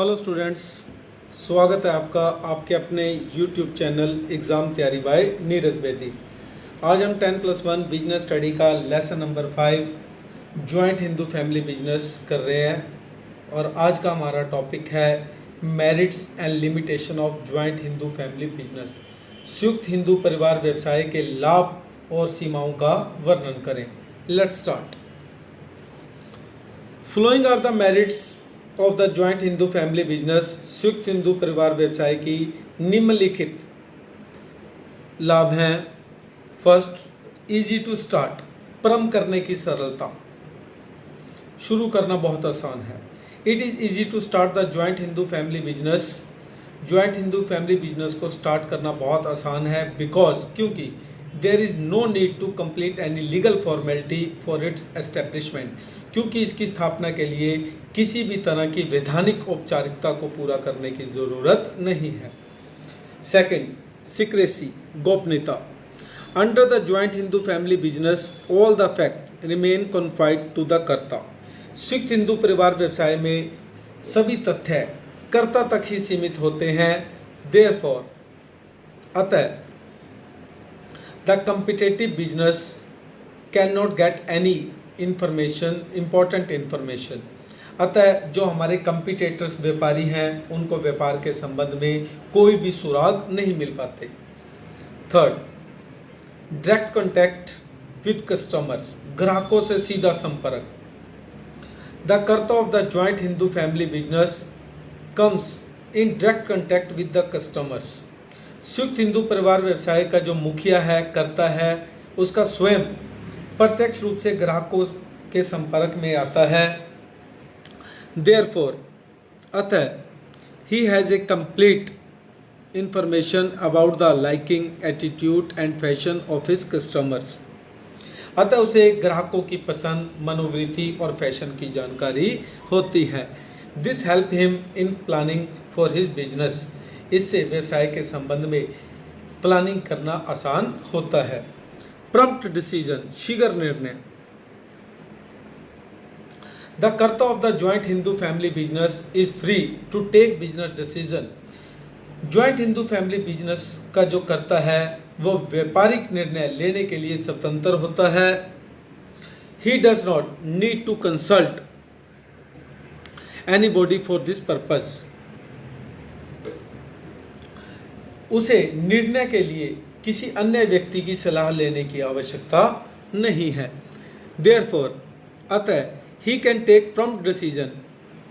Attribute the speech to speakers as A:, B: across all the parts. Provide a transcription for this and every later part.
A: Hello students, स्वागत है आपका आपके अपने यूट्यूब चैनल एग्ज़ाम तैयारी बाय नीरज बेदी। आज हम 10+1 बिजनेस स्टडी का lesson number 5 joint Hindu family business कर रहे हैं और आज का हमारा टॉपिक है merits and limitation of joint Hindu family business. संयुक्त हिंदू परिवार व्यवसाय के लाभ और सीमाओं का वर्णन करें। Let's start. Following are the merits of the joint Hindu family business. संयुक्त हिंदू परिवार व्यवसाय की निम्नलिखित लाभ हैं। फर्स्ट, इजी टू स्टार्ट, प्रारंभ करने की सरलता, शुरू करना बहुत आसान है। It is easy to start the joint Hindu family business. Joint Hindu family business को स्टार्ट करना बहुत आसान है बिकॉज क्योंकि there is no need to complete any legal formality for its establishment, क्योंकि इसकी स्थापना के लिए किसी भी तरह की वैधानिक औपचारिकता को पूरा करने की ज़रूरत नहीं है। सेकंड, सीक्रेसी, गोपनीयता। Under the joint Hindu family business all the fact remain confined to the karta. संयुक्त हिंदू परिवार व्यवसाय में सभी तथ्य कर्ता तक ही सीमित होते हैं। देयरफॉर, अतः the competitive business can not get any information, important information. अतः जो हमारे कंपटीटर्स व्यापारी हैं उनको व्यापार के संबंध में कोई भी सुराग नहीं मिल पाते। Third, direct contact with customers, ग्राहकों से सीधा संपर्क। The karta of the joint Hindu family business comes in direct contact with the customers. संयुक्त हिंदू परिवार व्यवसाय का जो मुखिया है, कर्ता है, उसका स्वयं प्रत्यक्ष रूप से ग्राहकों के संपर्क में आता है। देयरफॉर, अतः he has a complete information about the liking, attitude and fashion of his customers. अतः उसे ग्राहकों की पसंद, मनोवृत्ति और फैशन की जानकारी होती है। This help him in planning for his business. इससे व्यवसाय के संबंध में प्लानिंग करना आसान होता है। प्रॉम्प्ट डिसीजन, शीघ्र निर्णय। The karta of the joint Hindu family business is free to take business decision. Joint Hindu family business का जो कर्ता है वो व्यापारिक निर्णय लेने के लिए स्वतंत्र होता है। He does not need to consult anybody for this purpose. उसे निर्णय के लिए किसी अन्य व्यक्ति की सलाह लेने की आवश्यकता नहीं है। देयरफॉर, अतः he can take prompt decision,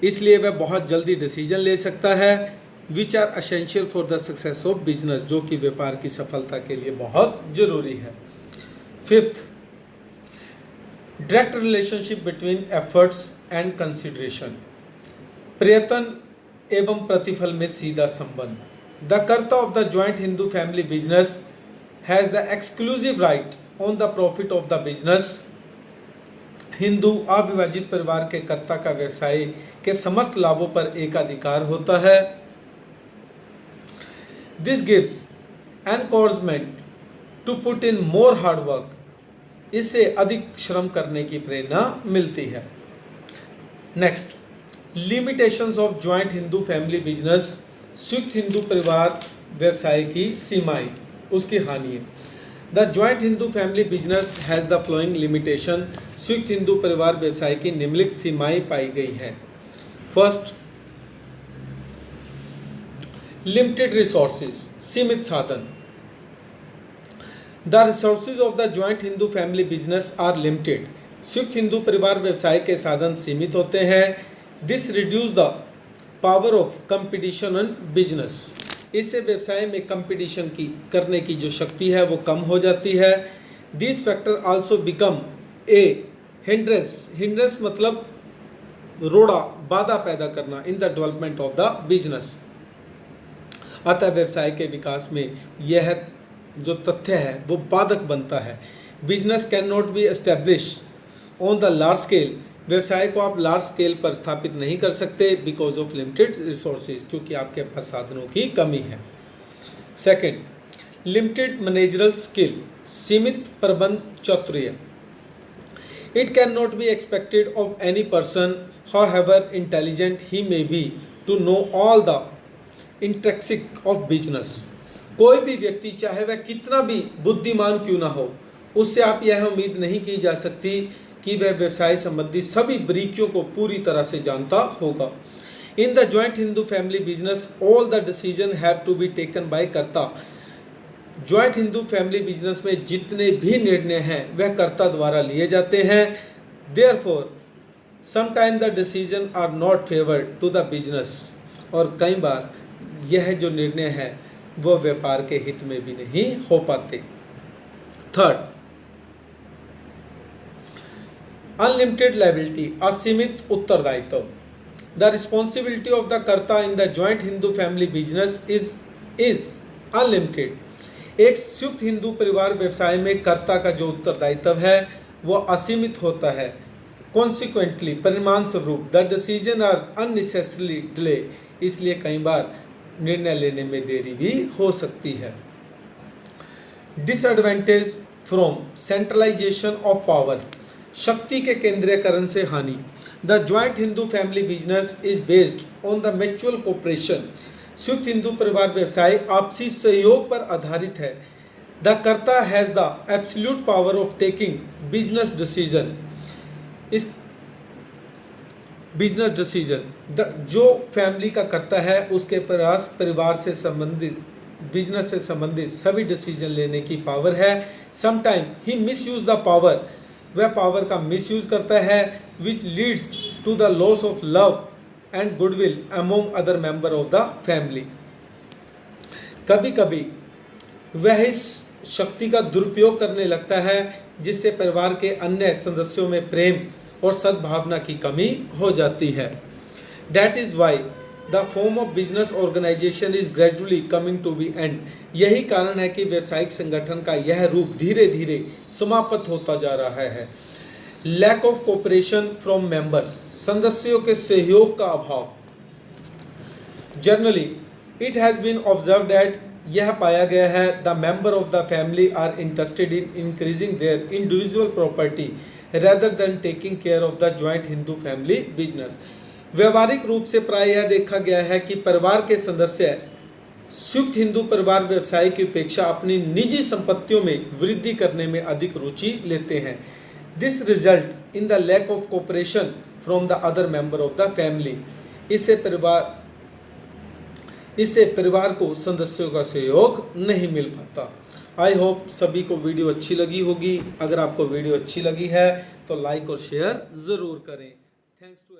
A: इसलिए वह बहुत जल्दी डिसीजन ले सकता है। Which are essential for the success of business, जो कि व्यापार की सफलता के लिए बहुत जरूरी है। Fifth, direct relationship between efforts and consideration, प्रयत्न एवं प्रतिफल में सीधा संबंध। The karta of the joint Hindu family business has the exclusive right on the profit of the business. Hindu अविभाजित परिवार के कर्ता का व्यवसाय के समस्त लाभों पर एकाधिकार होता है। This gives encouragement to put in more hard work, इससे अधिक श्रम करने की प्रेरणा मिलती है। Next, limitations of joint Hindu family business. संयुक्त हिंदू परिवार व्यवसाय की सीमाएं, उसकी हानियाँ। The joint Hindu family business has the following limitation. संयुक्त हिंदू परिवार व्यवसाय की निम्नलिखित सीमाएं पाई गई हैं। फर्स्ट, लिमिटेड रिसोर्सेज, सीमित साधन। The resources of the joint Hindu family business are limited. संयुक्त हिंदू परिवार व्यवसाय के साधन सीमित होते हैं। This reduce the power of competition in business, इससे व्यवसाय में कंपटीशन की करने की जो शक्ति है वो कम हो जाती है। This factor also become a hindrance, hindrance मतलब रोड़ा, बाधा पैदा करना in the development of the business. अतः व्यवसाय के विकास में यह जो तथ्य है वो बाधक बनता है। Business can not B establish on the large scale, व्यवसाय को आप लार्ज स्केल पर स्थापित नहीं कर सकते बिकॉज ऑफ लिमिटेड रिसोर्सेज, क्योंकि आपके पास साधनों की कमी है। सेकंड, लिमिटेड मैनेजरल स्किल, सीमित प्रबंध चातुर्य। It can not be expected of any person, however intelligent he may be, to know all the intrinsic of business. कोई भी व्यक्ति चाहे वह कितना भी बुद्धिमान क्यों ना हो, उससे आप यह उम्मीद नहीं की जा सकती कि वह व्यवसाय संबंधी सभी बारीकियों को पूरी तरह से जानता होगा। In the joint Hindu family business all the decision have to be taken by karta. Joint Hindu family business में जितने भी निर्णय हैं वह कर्ता द्वारा लिए जाते हैं। Therefore sometime the decision are not favoured to the business. और कई बार यह जो निर्णय है वो व्यापार के हित में भी नहीं हो पाते। थर्ड, अनलिमिटेड लायबिलिटी, असीमित उत्तरदायित्व। द रिस्पॉन्सिबिलिटी ऑफ द कर्ता इन the joint Hindu family business is unlimited. एक संयुक्त हिंदू परिवार व्यवसाय में कर्ता का जो उत्तरदायित्व है वो असीमित होता है। कॉन्सिक्वेंटली, परिणाम स्वरूप, the decision are unnecessarily delay, इसलिए कई बार निर्णय लेने में देरी भी हो सकती है। Disadvantage from centralisation of power, शक्ति के केंद्रीयकरण से हानि। The joint Hindu family business is based on the mutual cooperation. संयुक्त हिंदू परिवार व्यवसाय आपसी सहयोग पर आधारित है। द कर्ता has the absolute power of taking business decision. इस बिजनेस डिसीजन जो फैमिली का कर्ता है उसके पास परिवार से संबंधित, बिजनेस से संबंधित सभी डिसीजन लेने की पावर है। Sometime he misuse the power, वह पावर का मिसयूज करता है, which leads to the loss of love and goodwill among other member of the family. कभी कभी वह इस शक्ति का दुरुपयोग करने लगता है जिससे परिवार के अन्य सदस्यों में प्रेम और सद्भावना की कमी हो जाती है। That is why the form of business organization is gradually coming to be end। यही कारण है कि व्यावसायिक संगठन का यह रूप धीरे धीरे समाप्त होता जा रहा है। Lack of cooperation from members, सदस्यों के सहयोग का अभाव। Generally, it has been observed that यह पाया गया है the member of the family are interested in increasing their individual property rather than taking care of the joint Hindu family business। व्यवहारिक रूप से प्राय यह देखा गया है कि परिवार के सदस्य संयुक्त हिंदू परिवार व्यवसाय की अपेक्षा अपनी निजी संपत्तियों में वृद्धि करने में अधिक रुचि लेते हैं। This result in the lack of cooperation from the other member of the family. इससे परिवार को सदस्यों का सहयोग नहीं मिल पाता। आई होप सभी को वीडियो अच्छी लगी होगी। अगर आपको वीडियो अच्छी लगी है तो लाइक और शेयर ज़रूर करें। Thanks to